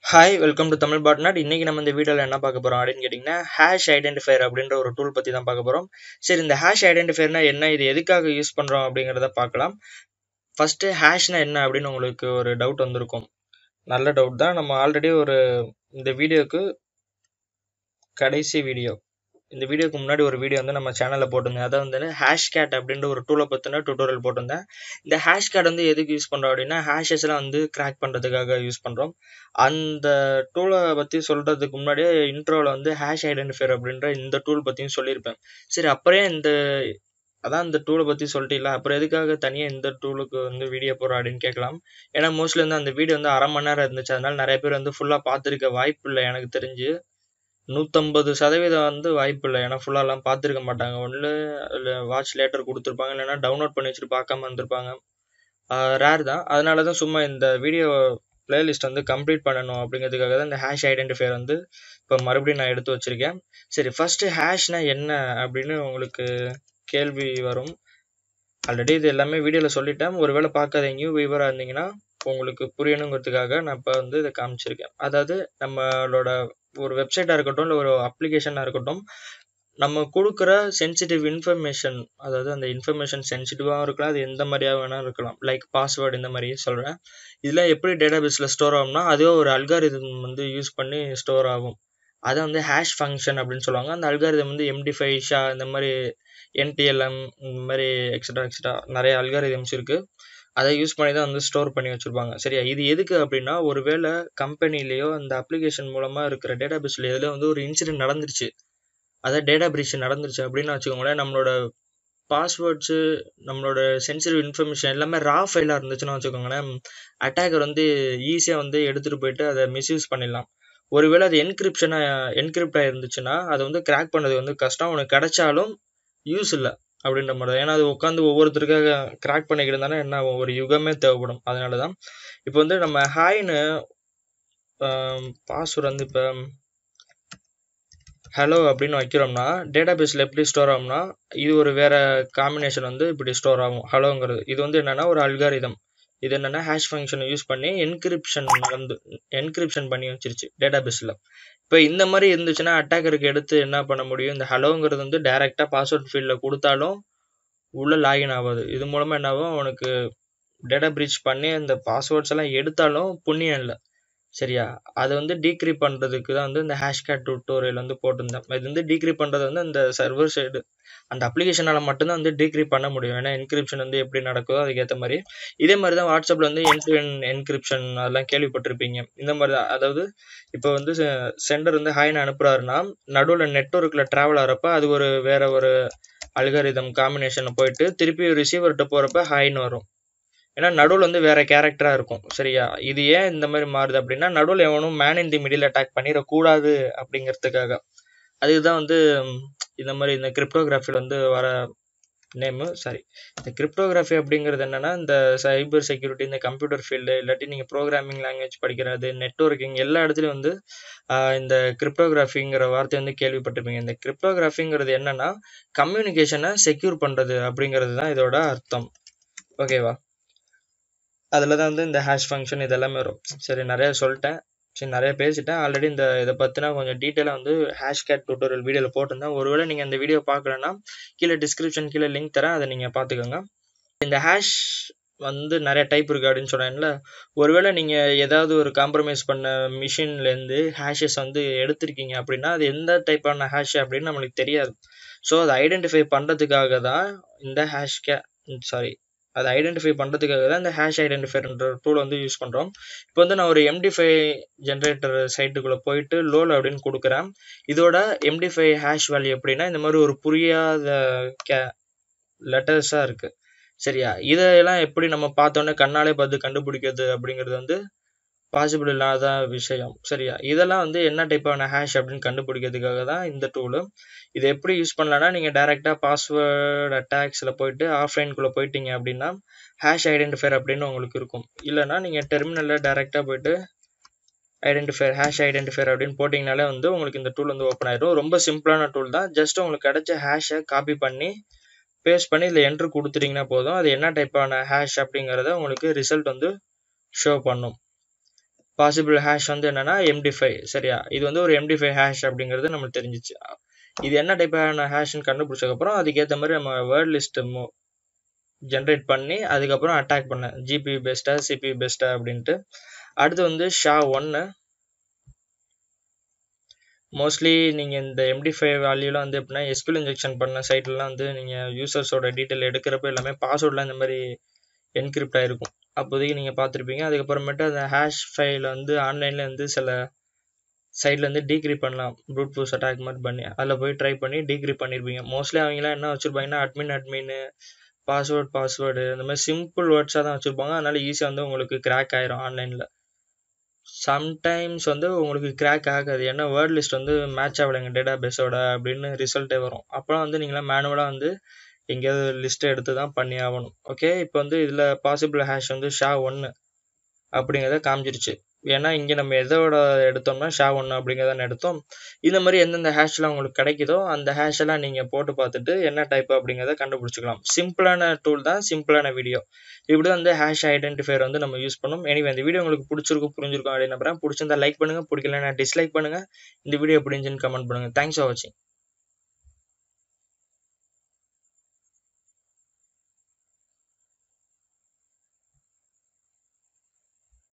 Hi welcome to Tamil பாட்நாட். இன்னைக்கு நம்ம இந்த வீடியோவில் என்ன பார்க்க போகிறோம் அப்படின்னு கேட்டிங்கன்னா, ஹேஷ் ஐடென்டிஃபையர் அப்படின்ற ஒரு டூல் பற்றி தான் பார்க்க போகிறோம். சரி, இந்த ஹேஷ் ஐடென்டிஃபையர்னா என்ன, இது எதுக்காக யூஸ் பண்ணுறோம் அப்படிங்கிறத பார்க்கலாம். ஃபஸ்ட்டு ஹேஷ்னா என்ன அப்படின்னு உங்களுக்கு ஒரு டவுட் வந்திருக்கும். நல்ல டவுட் தான். நம்ம ஆல்ரெடி இந்த வீடியோக்கு கடைசி வீடியோ, இந்த வீடியோக்கு முன்னாடி ஒரு வீடியோ வந்து நம்ம சேனலில் போட்டிருந்தேன். அதை வந்து ஹேஷ்கேட் அப்படின்ற ஒரு டூலை பற்றின டுட்டோரியல் போட்டிருந்தேன். இந்த ஹேஷ்கேட் வந்து எதுக்கு யூஸ் பண்ணுறோம் அப்படின்னா, ஹேஷஸ்லாம் வந்து கிராக் பண்ணுறதுக்காக யூஸ் பண்ணுறோம். அந்த டூலை பற்றி சொல்கிறதுக்கு முன்னாடியே இன்ட்ரோவில் வந்து ஹேஷ் ஐடென்டிஃபையர் அப்படின்ற இந்த டூல் பற்றியும் சொல்லியிருப்பேன். சரி, அப்புறம் இந்த டூலை பற்றி சொல்லிட்டீங்களா, அப்புறம் எதுக்காக தனியாக இந்த டூலுக்கு வந்து வீடியோ போடுறோம் அப்படின்னு கேட்கலாம். ஏன்னா மோஸ்ட்லி வந்து அந்த வீடியோ வந்து அரை மணி நேரம் இருந்துச்சு. அதனால நிறைய பேர் வந்து ஃபுல்லாக பார்த்துருக்க வாய்ப்பு இல்லை. எனக்கு தெரிஞ்சு 150% வந்து வாய்ப்பு இல்லை. ஏன்னா ஃபுல்லாலாம் பார்த்துருக்க மாட்டாங்க. ஒன்று இல்லை வாட்ச் லேட்டர் கொடுத்துருப்பாங்க, இல்லைன்னா டவுன்லோட் பண்ணி வச்சுட்டு பார்க்காம இருந்திருப்பாங்க. ரேர் தான். அதனால தான் சும்மா இந்த வீடியோ பிளேலிஸ்ட் வந்து கம்ப்ளீட் பண்ணணும் அப்படிங்கிறதுக்காக தான் இந்த ஹேஷ் ஐடென்டிஃபையர் வந்து இப்போ மறுபடியும் நான் எடுத்து வச்சிருக்கேன். சரி, ஃபர்ஸ்ட் ஹேஷ்னா என்ன அப்படின்னு உங்களுக்கு கேள்வி வரும். ஆல்ரெடி இது எல்லாமே வீடியோவில் சொல்லிட்டேன். ஒருவேளை பார்க்காத நியூ வியூவராக இருந்தீங்கன்னா உங்களுக்கு புரியணுங்கிறதுக்காக நான் இப்போ வந்து இதை காமிச்சிருக்கேன். அதாவது நம்மளோட ஒரு வெப்சைட்டாக இருக்கட்டும், இல்லை ஒரு அப்ளிகேஷனாக இருக்கட்டும், நம்ம கொடுக்குற சென்சிட்டிவ் இன்ஃபர்மேஷன், அதாவது அந்த இன்ஃபர்மேஷன் சென்சிட்டிவாகவும் இருக்கலாம், அது எந்த மாதிரியாக வேணாலும் இருக்கலாம், லைக் பாஸ்வேர்டு இந்த மாதிரியே சொல்கிறேன். இதில் எப்படி டேட்டாபேஸில் ஸ்டோர் ஆகும்னா, அதுவே ஒரு அல்காரிதம் வந்து யூஸ் பண்ணி ஸ்டோர் ஆகும். அதை வந்து ஹேஷ் ஃபங்க்ஷன் அப்படின்னு சொல்லுவாங்க. அந்த அல்காரிதம் வந்து MD5 ஷா இந்த மாதிரி NTLM இந்த மாதிரி எக்ஸட்ரா நிறைய அல்காரிதம்ஸ் இருக்குது. அதை யூஸ் பண்ணி தான் வந்து ஸ்டோர் பண்ணி வச்சுருப்பாங்க. சரியா, இது எதுக்கு அப்படின்னா, ஒருவேளை கம்பெனிலேயோ அந்த அப்ளிகேஷன் மூலமாக இருக்கிற டேட்டாபேஸில் எதில் வந்து ஒரு இன்சிடென்ட் நடந்துருச்சு, அதாவது டேட்டா பிரீச் நடந்துருச்சு அப்படின்னு வச்சுக்கோங்களேன், நம்மளோட பாஸ்வேர்ட்ஸு, நம்மளோட சென்சிட்டிவ் இன்ஃபர்மேஷன் எல்லாமே ரா ஃபைலாக இருந்துச்சுன்னு வச்சுக்கோங்களேன், அட்டாக்கர் வந்து ஈஸியாக வந்து எடுத்துகிட்டு போயிட்டு அதை மிஸ்யூஸ் பண்ணிடலாம். ஒருவேளை அது என்கிரிப்ட் ஆகிருந்துச்சுன்னா அதை வந்து கிராக் பண்ணது வந்து கஷ்டம். உனக்கு கிடைச்சாலும் யூஸ் இல்லை அப்படின்ற மாதிரி தான். ஏன்னா அது உட்காந்து ஒவ்வொருத்தருக்காக கிராக் பண்ணிக்கிட்டு இருந்தானே என்ன ஒரு யுகமே தேவைப்படும். அதனால தான் இப்போ வந்து நம்ம ஹாய்னு பாஸ்வேர்டு வந்து இப்போ ஹலோ அப்படின்னு வைக்கிறோம்னா, டேட்டாபேஸில் எப்படி ஸ்டோர் ஆகும்னா, இது ஒரு வேற காம்பினேஷன் வந்து இப்படி ஸ்டோர் ஆகும் ஹலோங்கிறது. இது வந்து என்னன்னா ஒரு அல்காரிதம். இது என்னன்னா ஹேஷ் ஃபங்க்ஷனை யூஸ் பண்ணி என்கிரிப்ஷன் பண்ணி வச்சிருச்சு டேட்டாபேஸில். இப்போ இந்த மாதிரி இருந்துச்சுன்னா அட்டாக்கருக்கு எடுத்து என்ன பண்ண முடியும், இந்த ஹலோங்கிறது வந்து டைரெக்டாக பாஸ்வேர்ட் ஃபீல்டில் கொடுத்தாலும் உள்ளே லாகின் ஆகாது. இது மூலமாக என்ன ஆகும், உனக்கு டேட்டா பிரீச் பண்ணி அந்த பாஸ்வேர்ட்ஸ் எல்லாம் எடுத்தாலும் புண்ணியம் இல்லை. சரியா, அதை வந்து டீக்ரிப் பண்ணுறதுக்கு தான் வந்து இந்த ஹேஷ்கேட் டுட்டோரியல் வந்து போட்டிருந்தேன். இது வந்து டீக்ரிப் பண்ணுறது வந்து அந்த சர்வர் சைடு அந்த அப்ளிகேஷனால் மட்டும்தான் வந்து டீக்ரிப் பண்ண முடியும். ஏன்னா என்கிரிப்ஷன் வந்து எப்படி நடக்குதோ அதுக்கேற்ற மாதிரி. இதே மாதிரி தான் வாட்ஸ்அப்பில் வந்து என் டு என் என்கிரிப்ஷன் அதெல்லாம் கேள்விப்பட்டிருப்பீங்க. இந்த மாதிரி தான், அதாவது இப்போ வந்து சென்டர் வந்து ஹாய்னு அனுப்புகிறாருன்னா, நடுவில் நெட்ஒர்க்கில் ட்ராவல் ஆகிறப்ப அது வேற ஒரு அல்காரிதம் காம்பினேஷனில் போயிட்டு திருப்பி ரிசீவர்கிட்ட போகிறப்ப ஹாய்னு வரும். ஏன்னா நடுவில் வந்து வேற கேரக்டரா இருக்கும். சரியா, இது ஏன் இந்த மாதிரி மாறுது அப்படின்னா, நடுவில் எவனும் man in the middle attack பண்ணிடக்கூடாது அப்படிங்கிறதுக்காக. அதுதான் வந்து இந்த மாதிரி இந்த கிரிப்டோகிராஃபியில் வந்து வர நேமு. சாரி, இந்த கிரிப்டோகிராஃபி அப்படிங்கிறது என்னன்னா, இந்த சைபர் செக்யூரிட்டி, இந்த கம்ப்யூட்டர் ஃபீல்டு, இல்லாட்டி நீங்கள் ப்ரோக்ராமிங் லாங்குவேஜ் படிக்கிறது, நெட்ஒர்க்கிங் எல்லா இடத்துலையும் வந்து இந்த கிரிப்டோகிராஃபிங்கிற வார்த்தை வந்து கேள்விப்பட்டிருப்பீங்க. இந்த கிரிப்டோகிராஃபிங்கிறது என்னன்னா, கம்யூனிகேஷனை செக்யூர் பண்ணுறது அப்படிங்கிறது தான் இதோட அர்த்தம். ஓகேவா, அதில் தான் வந்து இந்த ஹேஷ் ஃபங்க்ஷன் இதெல்லாமே வரும். சரி, நிறைய சொல்லிட்டேன். சரி, நிறைய பேசிட்டேன் ஆல்ரெடி. இதை பற்றினா கொஞ்சம் டீட்டெயிலாக வந்து ஹேஷ்கேட் டுட்டோரியல் வீடியோவில் போட்டிருந்தேன். ஒருவேளை நீங்கள் இந்த வீடியோ பார்க்கலன்னா கீழே டிஸ்கிரிப்ஷன் கீழே லிங்க் தரேன், அதை நீங்கள் பார்த்துக்கோங்க. இந்த ஹேஷ் வந்து நிறைய டைப் இருக்குது அப்படின்னு சொன்னேன்ல. ஒருவேளை நீங்கள் ஏதாவது ஒரு காம்ப்ரமைஸ் பண்ண மிஷின்லேருந்து ஹேஷஸ் வந்து எடுத்திருக்கீங்க அப்படின்னா, அது எந்த டைப்பான ஹேஷ் அப்படின்னு நம்மளுக்கு தெரியாது. ஸோ அதை ஐடென்டிஃபை பண்ணுறதுக்காக தான் இந்த அதை ஐடென்டிஃபை பண்ணுறதுக்காக தான் இந்த ஹேஷ் ஐடென்டிஃபைன்ற டூல் வந்து யூஸ் பண்ணுறோம். இப்போ வந்து நான் ஒரு MD5 ஜென்ரேட்டர் சைட்டுக்குள்ளே போயிட்டு லோல் அப்படின்னு கொடுக்குறேன். இதோட MD5 ஹேஷ் வேல்யூ எப்படின்னா, இந்த மாதிரி ஒரு புரியாத லெட்டர்ஸாக இருக்குது. சரியா, இதெல்லாம் எப்படி நம்ம பார்த்தோன்னே கண்ணாலே பார்த்து கண்டுபிடிக்கிறது அப்படிங்கிறது வந்து பாசிபிள் இல்லாத விஷயம். சரியா, இதெல்லாம் வந்து என்ன டைப்பான ஹேஷ் அப்படின்னு கண்டுபிடிக்கிறதுக்காக தான் இந்த டூலு. இதை எப்படி யூஸ் பண்ணலான்னா, நீங்கள் டேரெக்டாக பாஸ்வேர்டு அட்டாக்ஸில் போயிட்டு ஆஃப்லைனுக்குள்ளே போயிட்டீங்க அப்படின்னா ஹேஷ் ஐடென்டிஃபையர் அப்படின்னு உங்களுக்கு இருக்கும். இல்லைனா நீங்கள் டெர்மினலில் டேரெக்டாக போயிட்டு ஹேஷ் ஐடென்டிஃபையர் அப்படின்னு போட்டிங்கனாலே வந்து உங்களுக்கு இந்த டூல் வந்து ஓப்பன் ஆயிடும். ரொம்ப சிம்பிளான டூல் தான். ஜஸ்ட் உங்களுக்கு கிடைச்ச ஹேஷை காப்பி பண்ணி பேஸ்ட் பண்ணி இதில் என்ட்ரு கொடுத்துட்டிங்கன்னா போதும். அது என்ன டைப்பான ஹேஷ் அப்படிங்கிறத உங்களுக்கு ரிசல்ட் வந்து ஷோ பண்ணும். பாசிபிள் ஹேஷ் வந்து என்னன்னா MD5 சரியா. இது வந்து ஒரு MD5 ஹேஷ் அப்படிங்கிறது நம்மளுக்கு தெரிஞ்சிச்சு. இது என்ன டைப்பான ஹேஷ்னு கண்டுபிடிச்சதுக்கப்புறம் அதுக்கேற்ற மாதிரி நம்ம வேர்ட் லிஸ்ட் ஜென்ரேட் பண்ணி அதுக்கப்புறம் அட்டாக் பண்ணேன், GPU பெஸ்ட்டா CPU பெஸ்ட்டா அப்படின்ட்டு. அடுத்து வந்து SHA-1. மோஸ்ட்லி நீங்கள் இந்த MD5 வேல்யூலாம் வந்து எப்படின்னா SQL இன்ஜெக்ஷன் பண்ண சைட்லலாம் வந்து நீங்கள் யூசர்ஸோட டீட்டெயில் எடுக்கிறப்ப எல்லாமே பாஸ்வேர்ட்லாம் இந்த மாதிரி என்கிரிப்ட் ஆகிருக்கும். அப்போதைக்கு நீங்கள் பார்த்துருப்பீங்க. அதுக்கப்புறமேட்டு அந்த ஹேஷ் ஃபைல் வந்து ஆன்லைனில் வந்து சில சைடில் வந்து டீக்ரிப் பண்ணலாம், ப்ரூட் ஃபோர்ஸ் அட்டாக் மாதிரி பண்ணி அதில் போய் ட்ரை பண்ணி டீக்ரிப் பண்ணியிருப்பீங்க. மோஸ்ட்லி அவங்களாம் என்ன வச்சுருப்பாங்கன்னா அட்மின் பாஸ்வேர்டு இந்த மாதிரி சிம்பிள் வேர்ட்ஸாக தான் வச்சுருப்பாங்க. அதனால ஈஸியாக வந்து உங்களுக்கு கிராக் ஆயிரும் ஆன்லைனில். சம்டைம்ஸ் வந்து உங்களுக்கு கிராக் ஆகாது, ஏன்னா வேர்ட் லிஸ்ட் வந்து மேட்ச் ஆகலைங்க டேட்டா பேஸோட அப்படின்னு ரிசல்ட்டே வரும். அப்போலாம் வந்து நீங்களாம் மேனுவலாக வந்து எங்கேயாவது லிஸ்ட்டை எடுத்து தான் பண்ணி ஆகணும். ஓகே, இப்போ வந்து இதில் பாசிபிள் ஹேஷ் வந்து SHA-1 அப்படிங்கிறத காமிச்சிருச்சு. ஏன்னா இங்கே நம்ம எதோட எடுத்தோம்னா SHA-1 அப்படிங்கிறத எடுத்தோம். இந்த மாதிரி எந்தெந்த ஹேஷ்லாம் உங்களுக்கு கிடைக்குதோ அந்த ஹேஷ் எல்லாம் நீங்கள் போட்டு பார்த்துட்டு என்ன டைப் அப்படிங்கிறத கண்டுபிடிச்சிக்கலாம். சிம்பிளான டூல் தான், சிம்பிளான வீடியோ. இப்படி வந்து ஹேஷ் ஐடென்டிஃபையர் வந்து நம்ம யூஸ் பண்ணோம். எனிவே இந்த வீடியோ உங்களுக்கு பிடிச்சிருக்கும் புரிஞ்சிருக்கும் அப்படின்னு நம்புறேன். பிடிச்சிருந்தா லைக் பண்ணுங்கள், பிடிக்கலன்னா டிஸ்லைக் பண்ணுங்கள். இந்த வீடியோ எப்படி இருந்துச்சுன்னு கமெண்ட் பண்ணுங்கள். தேங்க்ஸ் ஃபார் வாட்சிங்.